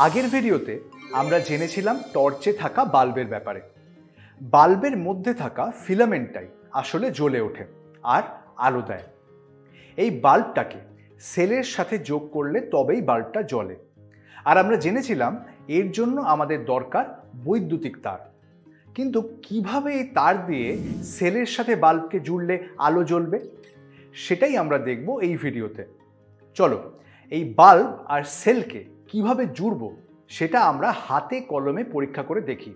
আগের ভিডিওতে আমরা জেনেছিলাম টর্চে থাকা বাল্বের ব্যাপারে। বাল্বের মধ্যে থাকা ফিলামেন্টটাই আসলে জ্বলে ওঠে আর আলো দেয়। এই বাল্বটাকে সেলের সাথে যোগ করলে তবেই বাল্বটা জ্বলে। আর আমরা জেনেছিলাম এর জন্য আমাদের দরকার বৈদ্যুতিক তার। কিন্তু কিভাবে এই তার দিয়ে সেলের সাথে বাল্বকে জুড়লে আলো জ্বলবে সেটাই আমরা দেখব এই ভিডিওতে। চলো এই বাল্ব আর সেলকে কিভাবে জুড়ব সেটা আমরা হাতে কলমে পরীক্ষা করে দেখি।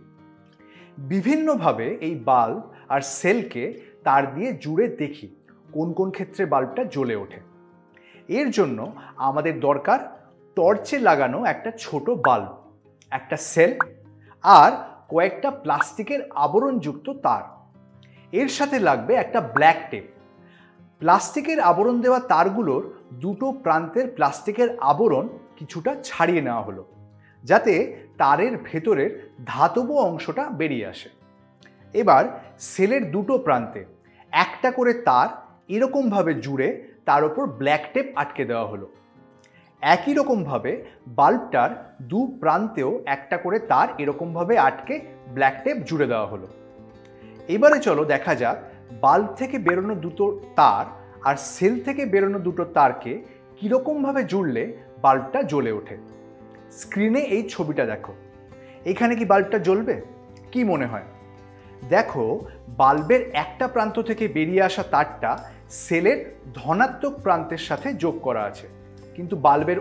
বিভিন্নভাবে এই বাল্ব আর সেলকে তার দিয়ে জুড়ে দেখি কোন কোন ক্ষেত্রে বাল্বটা জ্বলে ওঠে। এর জন্য আমাদের দরকার টর্চে লাগানো একটা ছোট বাল্ব, একটা সেল আর কয়েকটা প্লাস্টিকের আবরণযুক্ত তার। এর সাথে লাগবে একটা ব্ল্যাক টেপ। প্লাস্টিকের আবরণ দেওয়া তারগুলোর দুটো প্রান্তের প্লাস্টিকের আবরণ কিছুটা ছাড়িয়ে নেওয়া হলো যাতে তারের ভেতরের ধাতব অংশটা বেরিয়ে আসে। এবার সেলের দুটো প্রান্তে একটা করে তার এরকমভাবে জুড়ে তার উপর ব্ল্যাক টেপ আটকে দেওয়া হলো। একই রকমভাবে বাল্বটার দু প্রান্তেও একটা করে তার এরকমভাবে আটকে ব্ল্যাক টেপ জুড়ে দেওয়া হলো। এবারে চলো দেখা যাক বাল্ব থেকে বেরোনো দুটো তার আর সেল থেকে বেরোনো দুটো তারকে কীরকমভাবে জুড়লে বাল্বটা জ্বলে ওঠে। স্ক্রিনে এই ছবিটা দেখো। এখানে কি বাল্বটা জ্বলবে? কি মনে হয়? দেখো বাল্বের একটা প্রান্ত থেকে বেরিয়ে আসা তারটা সেলের ধনাত্মক প্রান্তের সাথে যোগ করা আছে, কিন্তু বাল্বের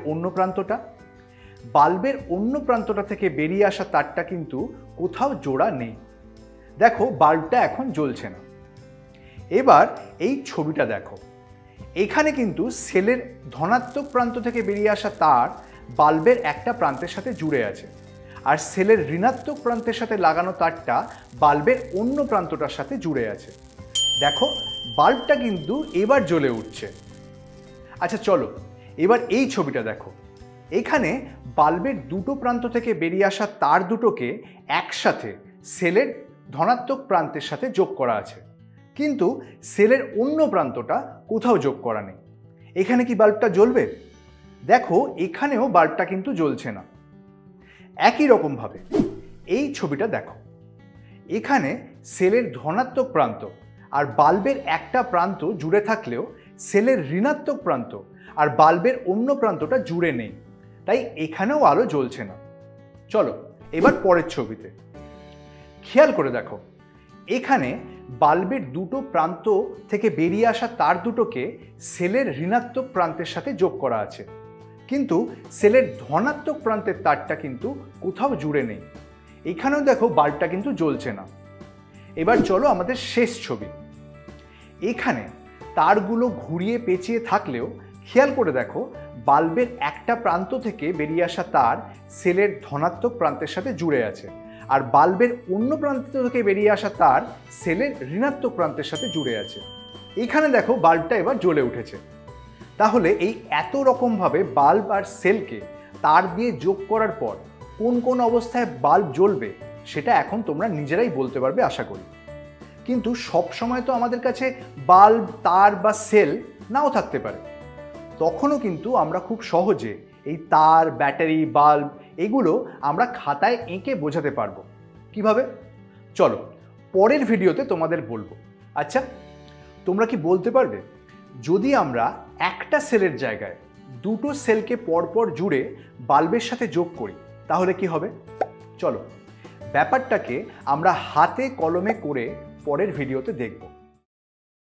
অন্য প্রান্তটা থেকে বেরিয়ে আসা তারটা কিন্তু কোথাও জোড়া নেই। দেখো বাল্বটা এখন জ্বলছে না। এবার এই ছবিটা দেখো। এখানে কিন্তু সেলের ধনাত্মক প্রান্ত থেকে বেরিয়ে আসা তার বাল্বের একটা প্রান্তের সাথে জুড়ে আছে, আর সেলের ঋণাত্মক প্রান্তের সাথে লাগানো তারটা বাল্বের অন্য প্রান্তটার সাথে জুড়ে আছে। দেখো বাল্বটা কিন্তু এবার জ্বলে উঠছে। আচ্ছা চলো এবার এই ছবিটা দেখো। এখানে বাল্বের দুটো প্রান্ত থেকে বেরিয়ে আসা তার দুটোকে একসাথে সেলের ধনাত্মক প্রান্তের সাথে যোগ করা আছে, কিন্তু সেলের অন্য প্রান্তটা কোথাও যোগ করা নেই। এখানে কি বাল্বটা জ্বলবে? দেখো এখানেও বাল্বটা কিন্তু জ্বলছে না। একই রকমভাবে এই ছবিটা দেখো। এখানে সেলের ধনাত্মক প্রান্ত আর বাল্বের একটা প্রান্ত জুড়ে থাকলেও সেলের ঋণাত্মক প্রান্ত আর বাল্বের অন্য প্রান্তটা জুড়ে নেই, তাই এখানেও আলো জ্বলছে না। চলো এবার পরের ছবিতে খেয়াল করে দেখো। এখানে বাল্বের দুটো প্রান্ত থেকে বেরিয়ে আসা তার দুটোকে সেলের ঋণাত্মক প্রান্তের সাথে যোগ করা আছে, কিন্তু সেলের ধনাত্মক প্রান্তের তারটা কিন্তু কোথাও জুড়ে নেই। এখানেও দেখো বাল্বটা কিন্তু জ্বলছে না। এবার চলো আমাদের শেষ ছবি। এখানে তারগুলো ঘুরিয়ে পেঁচিয়ে থাকলেও খেয়াল করে দেখো বাল্বের একটা প্রান্ত থেকে বেরিয়ে আসা তার সেলের ধনাত্মক প্রান্তের সাথে জুড়ে আছে, আর বাল্বের অন্য প্রান্ত থেকে বেরিয়ে আসা তার সেলের ঋণাত্মক প্রান্তের সাথে জুড়ে আছে। এখানে দেখো বাল্বটা এবার জ্বলে উঠেছে। তাহলে এই এত রকমভাবে বাল্ব আর সেলকে তার দিয়ে যোগ করার পর কোন কোন অবস্থায় বাল্ব জ্বলবে সেটা এখন তোমরা নিজেরাই বলতে পারবে আশা করি। কিন্তু সব সময় তো আমাদের কাছে বাল্ব, তার বা সেল নাও থাকতে পারে। তখনও কিন্তু আমরা খুব সহজে এই তার, ব্যাটারি, বাল্ব এগুলো আমরা খাতায় এঁকে বোঝাতে পারবো। কিভাবে? চলো পরের ভিডিওতে তোমাদের বলবো। আচ্ছা তোমরা কি বলতে পারবে যদি আমরা একটা সেলের জায়গায় দুটো সেলকে পরপর জুড়ে বাল্বের সাথে যোগ করি তাহলে কি হবে? চলো ব্যাপারটাকে আমরা হাতে কলমে করে পরের ভিডিওতে দেখব।